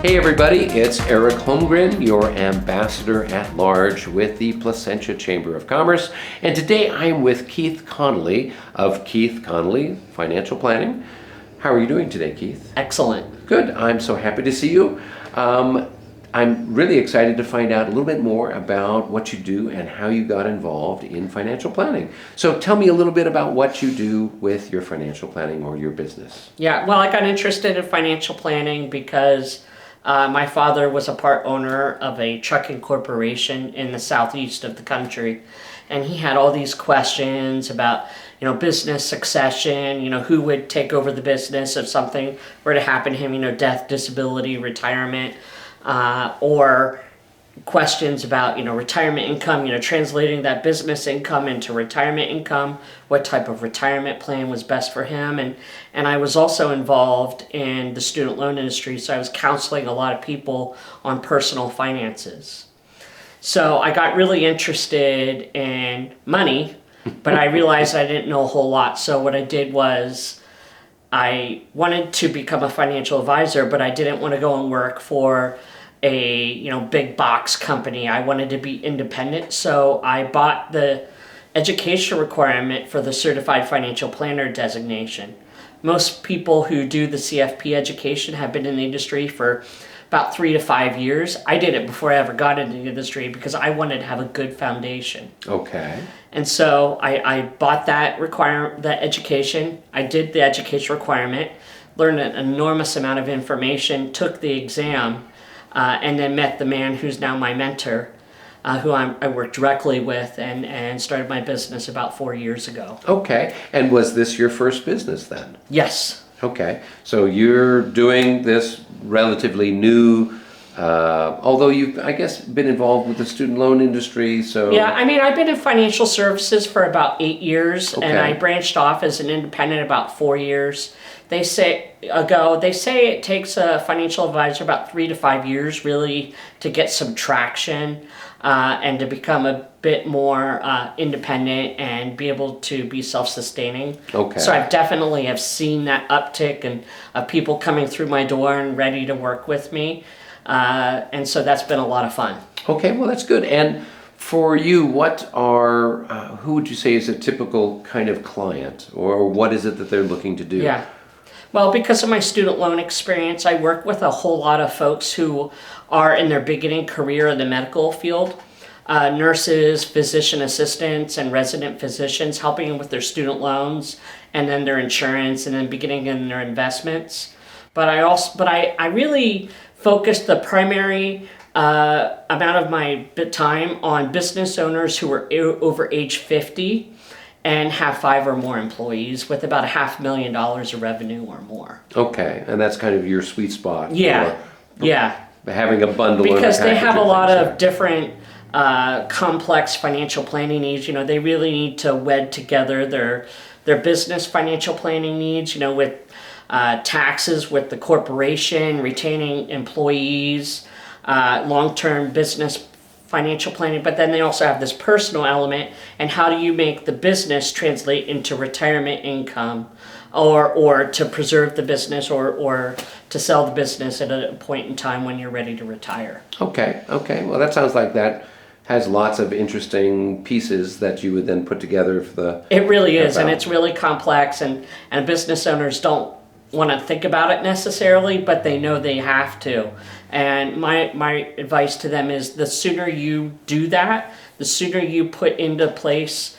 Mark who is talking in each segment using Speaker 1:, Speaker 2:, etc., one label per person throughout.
Speaker 1: Hey everybody, it's Eric Holmgren, your ambassador at large with the Placentia Chamber of Commerce. And today I'm with Keith Conley of Keith Conley Financial Planning. How are you doing today, Keith?
Speaker 2: Excellent.
Speaker 1: Good, I'm so happy to see you. I'm really excited to find out a little bit more about what you do and how you got involved in financial planning. So tell me a little bit about what you do with your financial planning or your business.
Speaker 2: Yeah, well, I got interested in financial planning because my father was a part owner of a trucking corporation in the southeast of the country. And he had all these questions about, business succession, who would take over the business if something were to happen to him, death, disability, retirement, or questions about, retirement income, translating that business income into retirement income, what type of retirement plan was best for him. And I was also involved in the student loan industry, so I was counseling a lot of people on personal finances. So I got really interested in money, but I realized I didn't know a whole lot. So what I did was I wanted to become a financial advisor, but I didn't want to go and work for a big box company. I wanted to be independent, so I bought the education requirement for the Certified Financial Planner designation. Most people who do the CFP education have been in the industry for about 3 to 5 years. I did it before I ever got into the industry because I wanted to have a good foundation.
Speaker 1: Okay.
Speaker 2: And so I bought that education. I did the education requirement, learned an enormous amount of information, took the exam, and then met the man who's now my mentor, who I worked directly with and started my business about 4 years ago.
Speaker 1: Okay. And was this your first business then?
Speaker 2: Yes.
Speaker 1: Okay. So you're doing this relatively new, although you've, I guess, been involved with the student loan industry, so...
Speaker 2: Yeah, I've been in financial services for about 8 years,
Speaker 1: Okay.
Speaker 2: and I branched off as an independent about 4 years. They say it takes a financial advisor about 3 to 5 years really to get some traction and to become a bit more independent and be able to be self-sustaining.
Speaker 1: Okay.
Speaker 2: So I definitely have seen that uptick and of people coming through my door and ready to work with me. And so that's been a lot of fun.
Speaker 1: Okay, well that's good. And for you, who would you say is a typical kind of client, or what is it that they're looking to do?
Speaker 2: Yeah. Well, because of my student loan experience, I work with a whole lot of folks who are in their beginning career in the medical field. Nurses, physician assistants, and resident physicians, helping them with their student loans and then their insurance and then beginning in their investments. But I really focused the primary amount of my time on business owners who are over age 50 and have 5 or more employees with about $500,000 of revenue or more.
Speaker 1: Okay, and that's kind of your sweet spot.
Speaker 2: Yeah,
Speaker 1: for having a bundle.
Speaker 2: Because they have a lot of different complex financial planning needs. They really need to wed together their business financial planning needs, with taxes with the corporation, retaining employees, long-term business financial planning, but then they also have this personal element, and how do you make the business translate into retirement income or to preserve the business or to sell the business at a point in time when you're ready to retire.
Speaker 1: Okay, well that sounds like that has lots of interesting pieces that you would then put together for the...
Speaker 2: It really is, and it's really complex, and business owners don't want to think about it necessarily, but they know they have to. And my advice to them is the sooner you do that, the sooner you put into place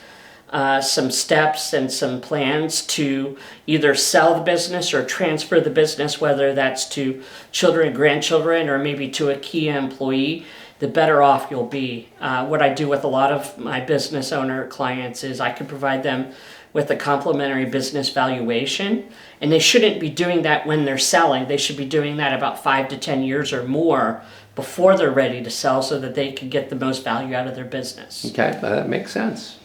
Speaker 2: some steps and some plans to either sell the business or transfer the business, whether that's to children, grandchildren, or maybe to a key employee, the better off you'll be. What I do with a lot of my business owner clients is I can provide them with a complimentary business valuation, and they shouldn't be doing that when they're selling. They should be doing that about 5 to 10 years or more before they're ready to sell, so that they can get the most value out of their business.
Speaker 1: Okay, that makes sense.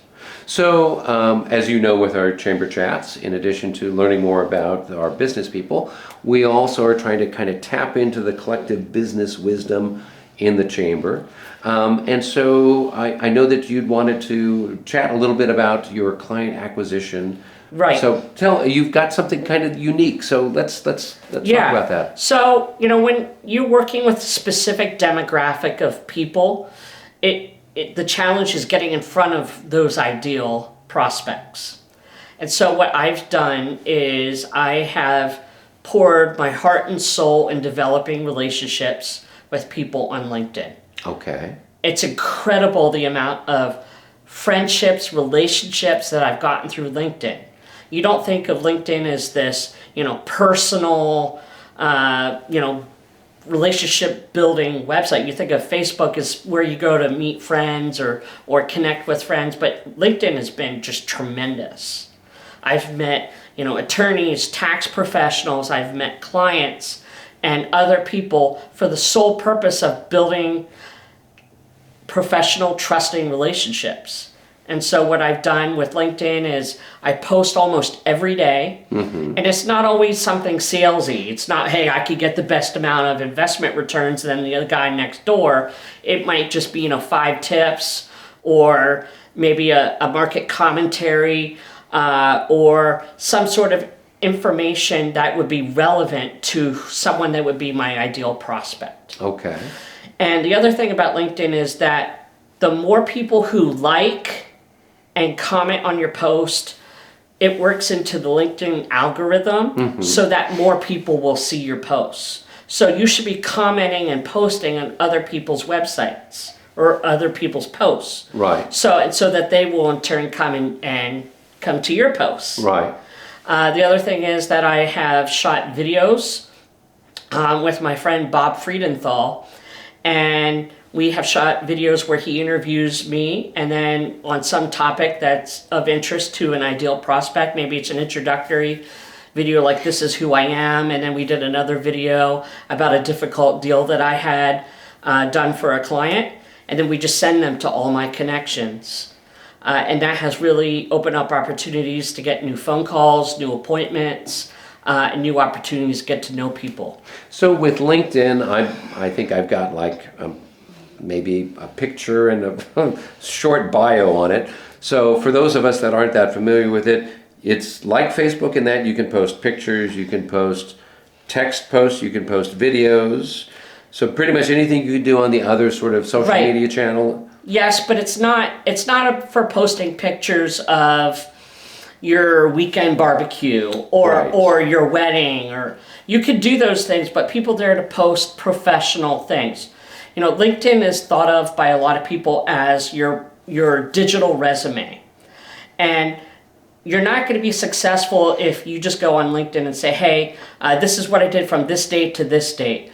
Speaker 1: So, as you know, with our chamber chats, in addition to learning more about our business people, we also are trying to kind of tap into the collective business wisdom in the chamber. And so I know that you'd wanted to chat a little bit about your client acquisition
Speaker 2: Right.
Speaker 1: So you've got something kind of unique. So let's talk about that.
Speaker 2: So, when you're working with a specific demographic of people, the challenge is getting in front of those ideal prospects. And so what I've done is I have poured my heart and soul in developing relationships with people on LinkedIn.
Speaker 1: Okay.
Speaker 2: It's incredible the amount of friendships, relationships that I've gotten through LinkedIn. You don't think of LinkedIn as this, personal, relationship building website. You think of Facebook as where you go to meet friends or connect with friends, but LinkedIn has been just tremendous. I've met, attorneys, tax professionals, I've met clients and other people for the sole purpose of building professional, trusting relationships. And so what I've done with LinkedIn is I post almost every day, and it's not always something salesy. It's not, hey, I could get the best amount of investment returns than the other guy next door. It might just be, 5 tips or maybe a market commentary or some sort of information that would be relevant to someone that would be my ideal prospect.
Speaker 1: Okay.
Speaker 2: And the other thing about LinkedIn is that the more people who like and comment on your post, it works into the LinkedIn algorithm so that more people will see your posts. So you should be commenting and posting on other people's websites or other people's posts.
Speaker 1: Right.
Speaker 2: So that they will in turn come and come to your posts.
Speaker 1: Right.
Speaker 2: The other thing is that I have shot videos with my friend Bob Friedenthal, and we have shot videos where he interviews me, and then on some topic that's of interest to an ideal prospect. Maybe it's an introductory video like this is who I am, and then we did another video about a difficult deal that I had done for a client, and then we just send them to all my connections. And that has really opened up opportunities to get new phone calls, new appointments, and new opportunities to get to know people.
Speaker 1: So with LinkedIn, I think I've got maybe a picture and a short bio on it. So for those of us that aren't that familiar with it, it's like Facebook in that you can post pictures, you can post text posts, you can post videos. So pretty much anything you can do on the other sort of social media channel.
Speaker 2: Yes, but it's not for posting pictures of your weekend barbecue or your wedding, or you could do those things, but people there to post professional things. LinkedIn is thought of by a lot of people as your digital resume. And you're not going to be successful if you just go on LinkedIn and say, hey, this is what I did from this date to this date.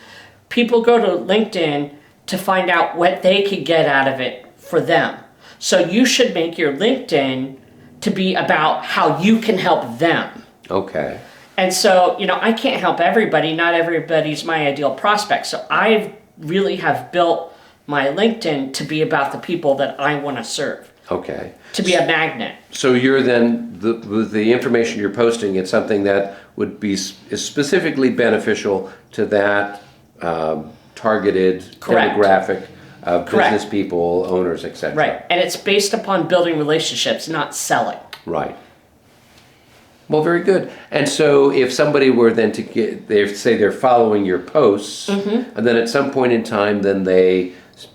Speaker 2: People go to LinkedIn to find out what they could get out of it for them. So you should make your LinkedIn to be about how you can help them.
Speaker 1: Okay.
Speaker 2: And so, I can't help everybody. Not everybody's my ideal prospect. So I really have built my LinkedIn to be about the people that I want to serve.
Speaker 1: Okay.
Speaker 2: To be a magnet.
Speaker 1: So you're then, the information you're posting, it's something that is specifically beneficial to that targeted demographic of business people, owners, etc.
Speaker 2: Right. And it's based upon building relationships, not selling.
Speaker 1: Right. Well, very good. And so if somebody were then they're following your posts, and then at some point in time, then they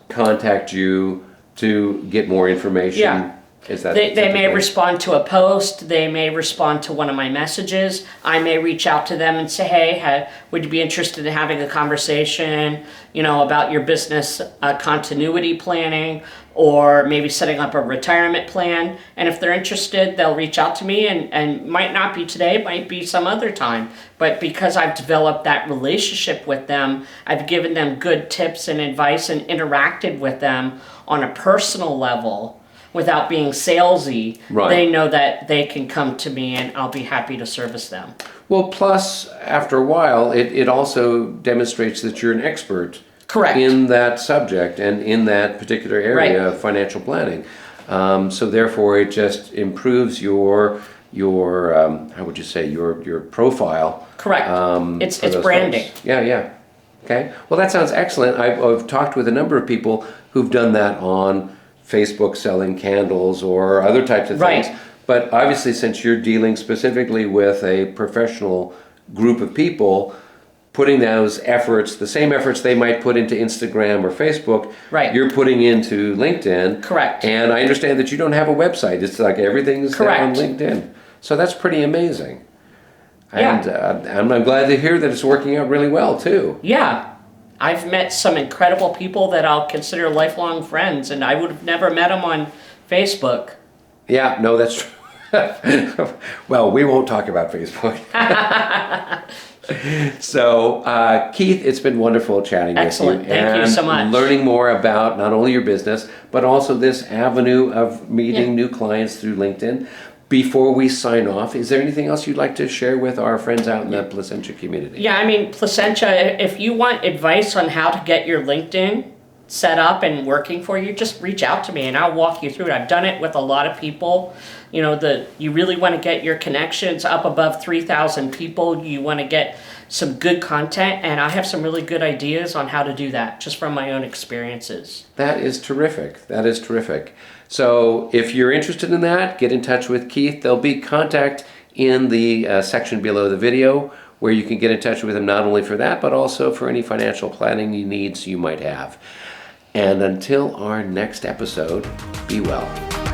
Speaker 1: contact you to get more information.
Speaker 2: Yeah.
Speaker 1: Is that
Speaker 2: they may respond to a post. They may respond to one of my messages. I may reach out to them and say, hey, would you be interested in having a conversation, about your business continuity planning, or maybe setting up a retirement plan? And if they're interested, they'll reach out to me, and might not be today, might be some other time. But because I've developed that relationship with them, I've given them good tips and advice and interacted with them on a personal level, without being salesy, they know that they can come to me and I'll be happy to service them.
Speaker 1: Well, plus, after a while, it also demonstrates that you're an expert in that subject and in that particular area of financial planning. So therefore, it just improves your how would you say, your profile.
Speaker 2: Correct. It's branding.
Speaker 1: Folks. Yeah. Okay. Well, that sounds excellent. I've talked with a number of people who've done that on Facebook selling candles or other types of things. But obviously, since you're dealing specifically with a professional group of people, putting those efforts, the same efforts they might put into Instagram or Facebook,
Speaker 2: Right.
Speaker 1: you're putting into LinkedIn.
Speaker 2: Correct.
Speaker 1: And I understand that you don't have a website. It's like everything's
Speaker 2: Correct.
Speaker 1: on LinkedIn. So that's pretty amazing.
Speaker 2: Yeah.
Speaker 1: And I'm glad to hear that it's working out really well, too.
Speaker 2: Yeah. I've met some incredible people that I'll consider lifelong friends, and I would have never met them on Facebook.
Speaker 1: Yeah, no, that's true. Well, we won't talk about Facebook. So, Keith, it's been wonderful chatting
Speaker 2: Excellent.
Speaker 1: with you.
Speaker 2: Thank you so much.
Speaker 1: And learning more about not only your business, but also this avenue of meeting new clients through LinkedIn. Before we sign off, is there anything else you'd like to share with our friends out in the Placentia community?
Speaker 2: Yeah, I mean, Placentia, if you want advice on how to get your LinkedIn set up and working for you, just reach out to me and I'll walk you through it. I've done it with a lot of people. You know, you really want to get your connections up above 3,000 people. You want to get some good content, and I have some really good ideas on how to do that just from my own experiences.
Speaker 1: That is terrific. That is terrific. So if you're interested in that, get in touch with Keith. There'll be contact in the section below the video where you can get in touch with him not only for that, but also for any financial planning needs you might have. And until our next episode, be well.